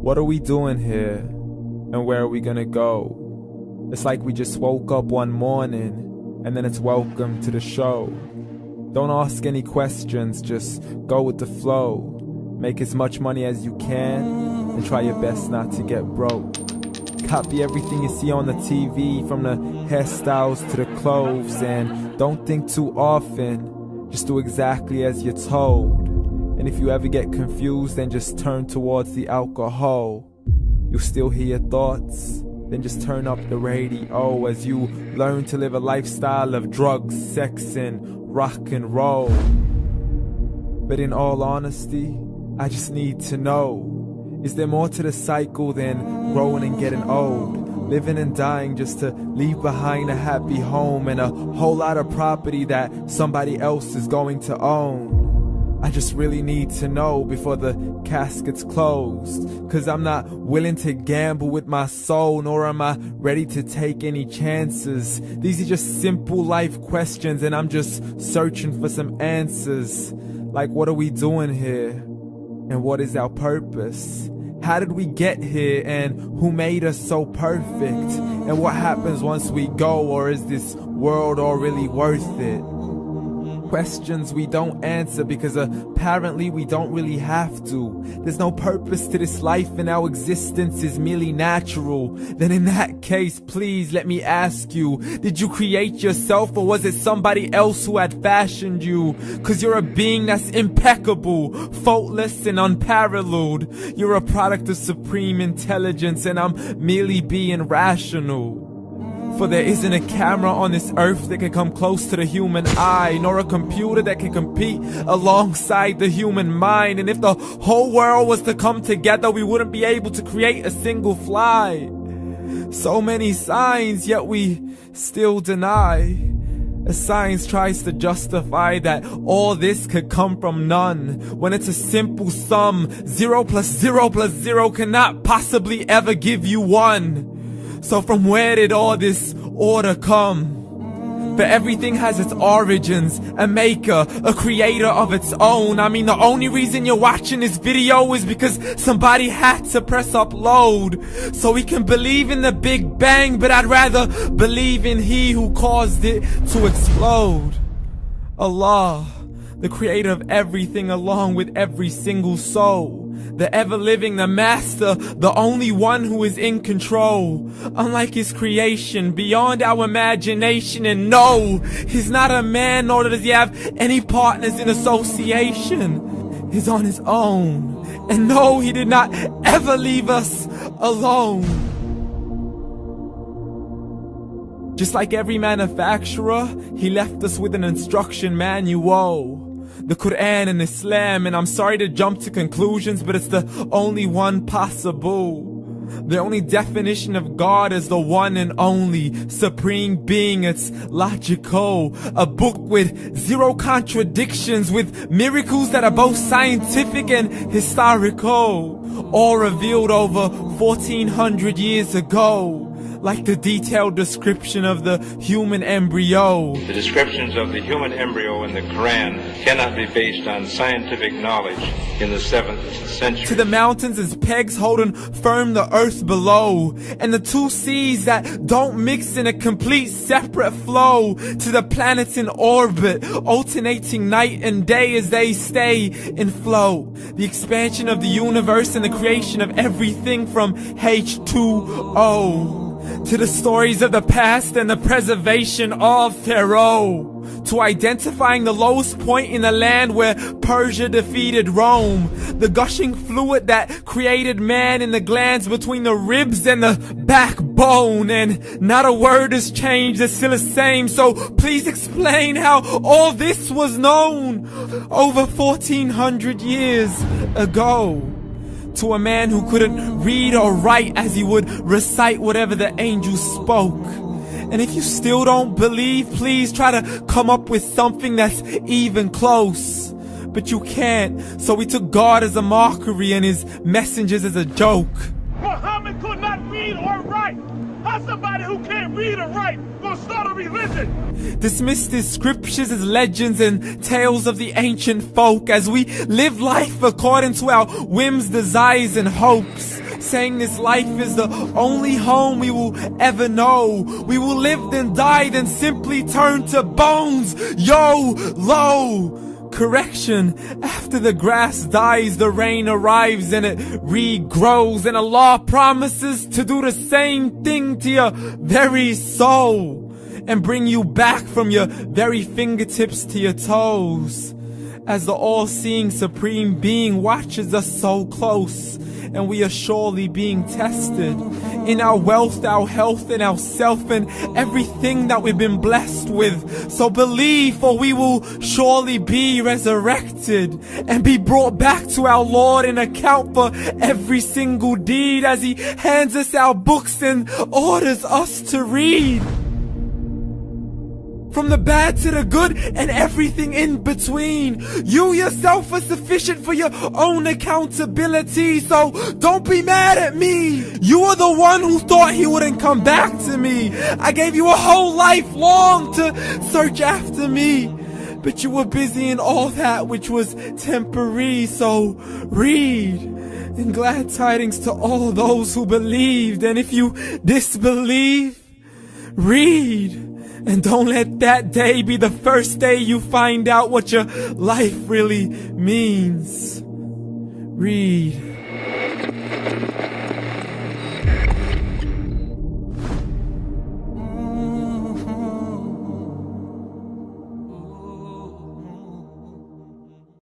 What are we doing here? And where are we gonna go? It's like we just woke up one morning, and then it's welcome to the show. Don't ask any questions, just go with the flow. Make as much money as you can, and try your best not to get broke. Copy everything you see on the TV, from the hairstyles to the clothes, and don't think too often, just do exactly as you're told. And if you ever get confused, then just turn towards the alcohol. You'll still hear your thoughts, then just turn up the radio as you learn to live a lifestyle of drugs, sex, and rock and roll. But in all honesty, I just need to know, is there more to the cycle than growing and getting old? Living and dying just to leave behind a happy home and a whole lot of property that somebody else is going to own. I just really need to know before the casket's closed, 'cause I'm not willing to gamble with my soul, nor am I ready to take any chances. These are just simple life questions, and I'm just searching for some answers. Like, what are we doing here? And what is our purpose? How did we get here, and who made us so perfect? And what happens once we go, or is this world all really worth it? Questions we don't answer because apparently we don't really have to. There's no purpose to this life and our existence is merely natural. Then in that case, please let me ask you, did you create yourself, or was it somebody else who had fashioned you? 'Cause you're a being that's impeccable, faultless and unparalleled. You're a product of supreme intelligence, and I'm merely being rational. For there isn't a camera on this earth that can come close to the human eye, nor a computer that can compete alongside the human mind. And if the whole world was to come together, we wouldn't be able to create a single fly. So many signs, yet we still deny. As science tries to justify that all this could come from none, when it's a simple sum. 0 plus 0 plus 0 cannot possibly ever give you 1. So from where did all this order come? For everything has its origins, a maker, a creator of its own. I mean, the only reason you're watching this video is because somebody had to press upload. So we can believe in the Big Bang, but I'd rather believe in He who caused it to explode. Allah, the creator of everything along with every single soul. The ever-living, the master, the only one who is in control. Unlike his creation, beyond our imagination. And no, he's not a man, nor does he have any partners in association. He's on his own. And no, he did not ever leave us alone. Just like every manufacturer, he left us with an instruction manual. The Quran and Islam, and I'm sorry to jump to conclusions, but it's the only one possible. The only definition of God is the one and only supreme being. It's logical, a book with 0 contradictions, with miracles that are both scientific and historical, all revealed over 1400 years ago. Like the detailed description of the human embryo. The descriptions of the human embryo in the Quran cannot be based on scientific knowledge in the 7th century. To the mountains as pegs holding firm the earth below, and the 2 seas that don't mix in a complete separate flow. To the planets in orbit, alternating night and day as they stay in flow. The expansion of the universe and the creation of everything from H2O. To the stories of the past and the preservation of Pharaoh. To identifying the lowest point in the land where Persia defeated Rome. The gushing fluid that created man in the glands between the ribs and the backbone. And not a word has changed, it's still the same. So please explain how all this was known over 1400 years ago. To a man who couldn't read or write as he would recite whatever the angels spoke. And if you still don't believe, please try to come up with something that's even close. But you can't, so we took God as a mockery and his messengers as a joke. Muhammad could not read or write. How's somebody who can't read or write gonna start a religion? Dismissed his scriptures as legends and tales of the ancient folk as we live life according to our whims, desires, and hopes. saying this life is the only home we will ever know. We will live then die, then simply turn to bones. YOLO! Correction, after the grass dies, the rain arrives and it regrows, and Allah promises to do the same thing to your very soul and bring you back from your very fingertips to your toes, as the all-seeing supreme being watches us so close, and we are surely being tested in our wealth, our health, and our self, and everything that we've been blessed with. So believe, for we will surely be resurrected and be brought back to our Lord and account for every single deed, as He hands us our books and orders us to read. From the bad to the good and everything in between. You yourself are sufficient for your own accountability, so don't be mad at me. You are the one who thought He wouldn't come back to me. I gave you a whole life long to search after me, but you were busy in all that which was temporary. So read, and glad tidings to all those who believed. And if you disbelieve, read. And don't let that day be the first day you find out what your life really means. Read.